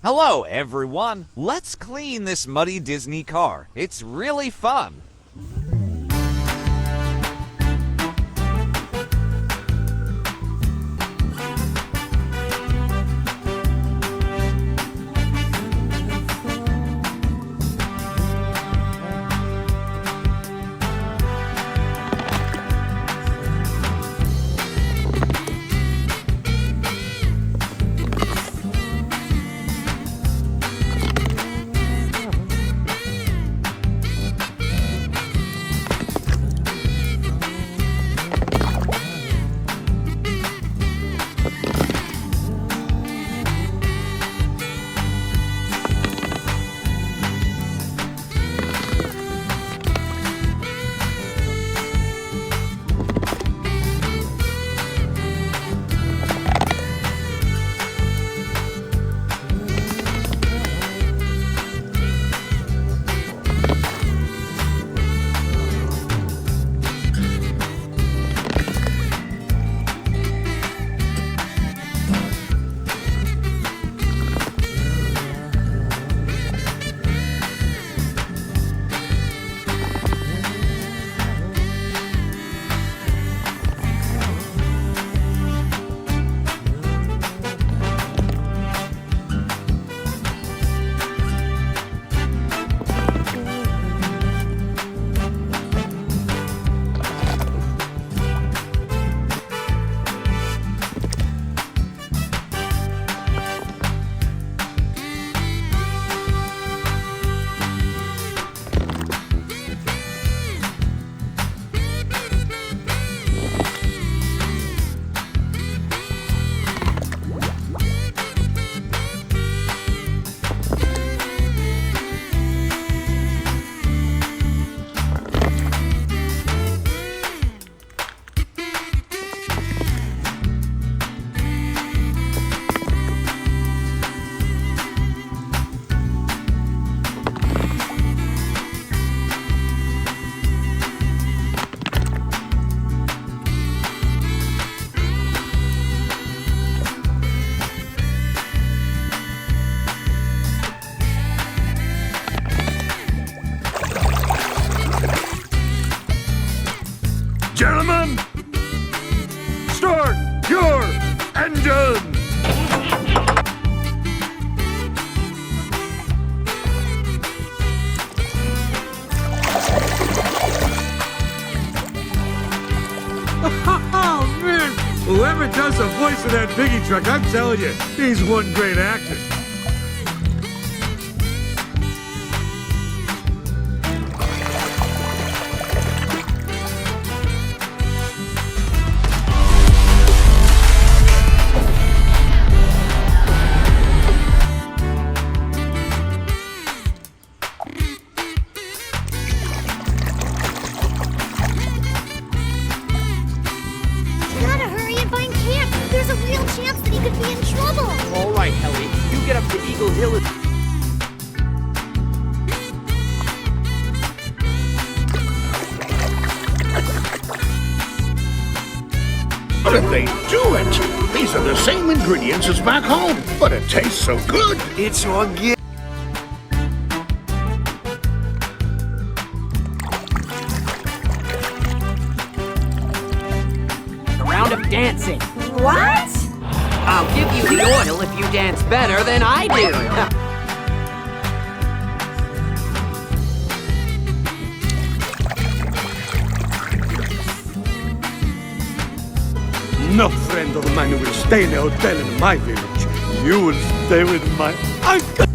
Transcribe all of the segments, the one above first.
Hello, everyone. Let's clean this muddy Disney car. It's really fun. Gentlemen, start your engine! Oh, man! Whoever does the voice of that piggy truck, I'm telling you, he's one great actor. All right, Ellie, you get up to Eagle Hill. How did they do it? These are the same ingredients as back home, but it tastes so good. It's organic. A round of dancing. What? I'll give you the oil if you dance better than I do. No friend of mine will stay in a hotel in my village. You will stay with my uncle.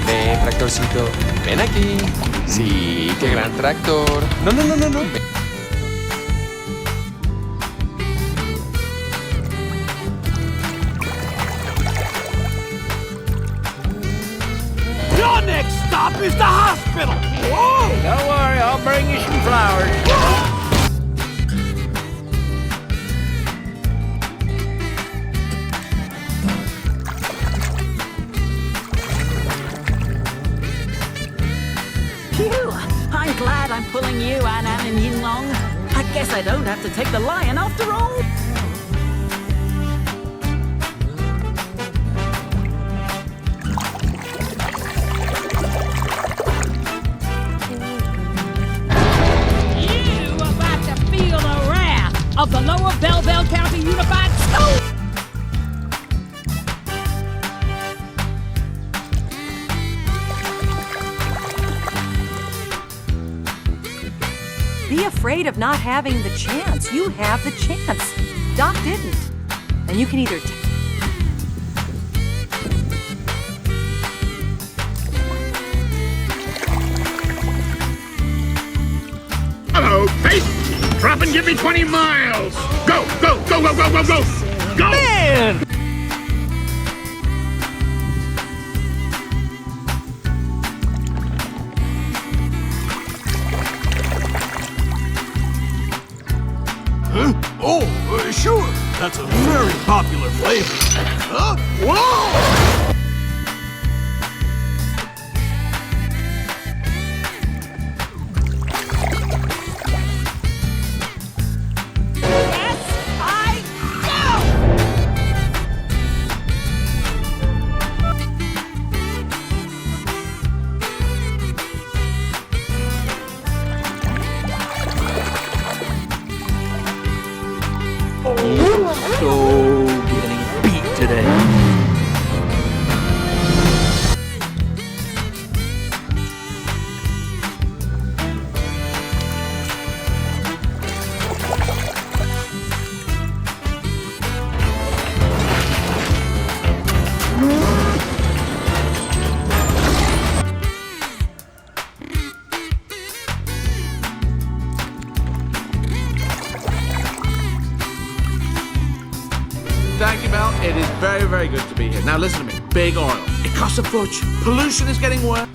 Ven, tractorcito, ven aquí. Sí, qué gran tractor. No, no, no, no, no. Ven. Your next stop is the hospital. Whoa! Don't worry, I'll bring you some flowers. Phew! I'm glad I'm pulling you, Annan and Yin Long. Guess I don't have to take the lion after all. You about to feel the wrath of the Lower Belleville County Unified School. Be afraid of not having the chance. You have the chance. Doc didn't. And you can either Hello, Faith! Drop and give me 20 miles! Go, go, go, go, go, go, go! Go! Man! Huh? Oh, sure. That's a very popular flavor. Huh? Whoa! Yes, I go! So getting beat today. Thank you, Mel. It is very, very good to be here. Now listen to me. Big oil. It costs a fortune. Pollution is getting worse.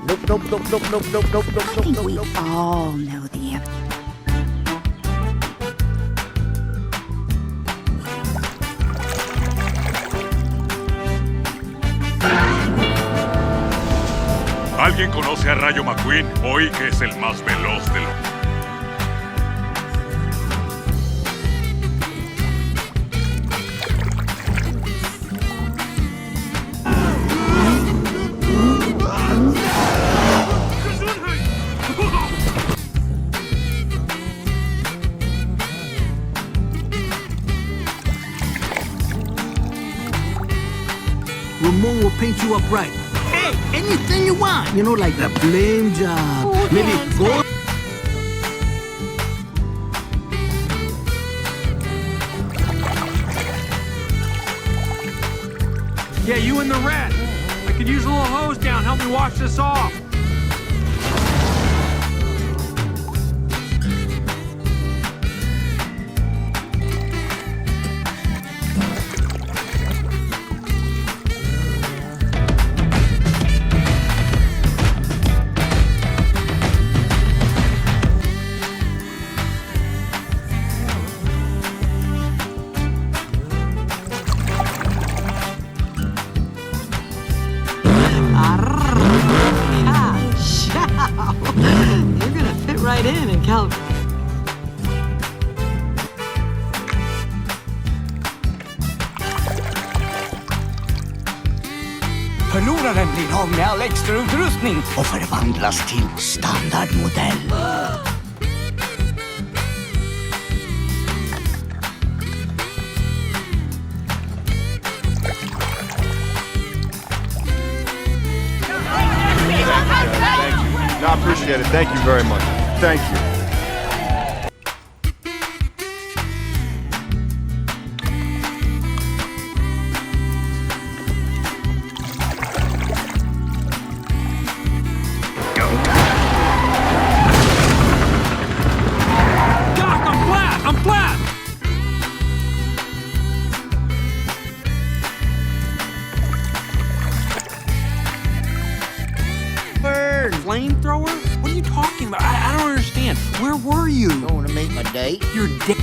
Nope, nope, nope, nope, nope, nope, nope, nope, I think nope, we nope. all know the answer. ¿Alguien conoce a Rayo McQueen? Hoy que es el más veloz de los... Ramon will paint you up right. Hey, anything you want. You know, like the flame job. Maybe gold. Yeah, you in the red. I could use a little hose down. Help me wash this off. You're gonna fit right in California. Förlorar den blir av med all extra utrustning och förvandlas till standardmodell. No, I appreciate it. Thank you very much. Thank you. Doc, I'm flat! I'm flat! Flamethrower? What are you talking about? I don't understand. Where were you? Going to meet my date? Your date.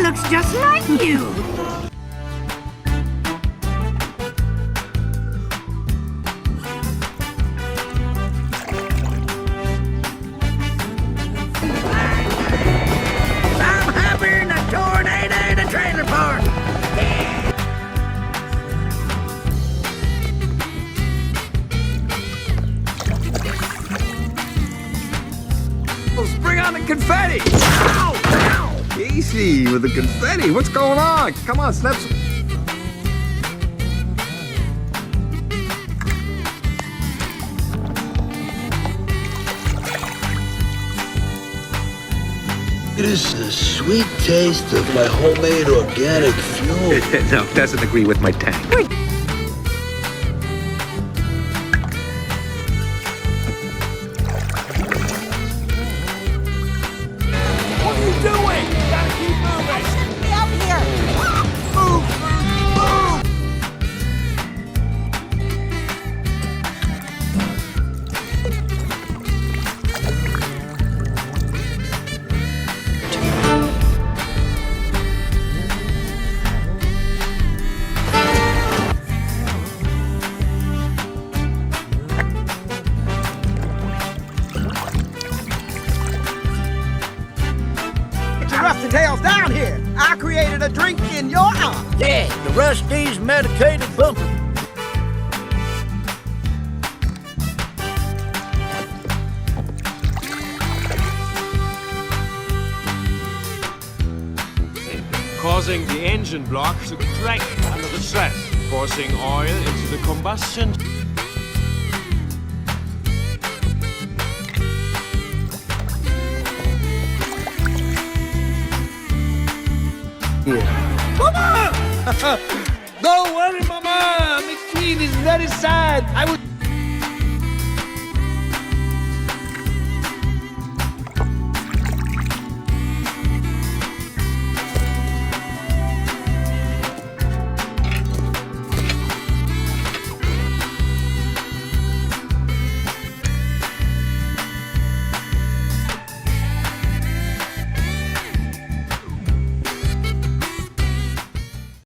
looks just like you. I'm having a tornado in a trailer park. Bring on the confetti! Easy with the confetti. What's going on? Come on, snap some. It is the sweet taste of my homemade organic fuel. No, doesn't agree with my tank. Rusty Tails down here. I created a drink in your honor. Yeah, the Rusty's medicated bumper. Causing the engine block to crack under the stress, forcing oil into the combustion. Mama! Don't worry, Mama. McQueen is very sad. I will.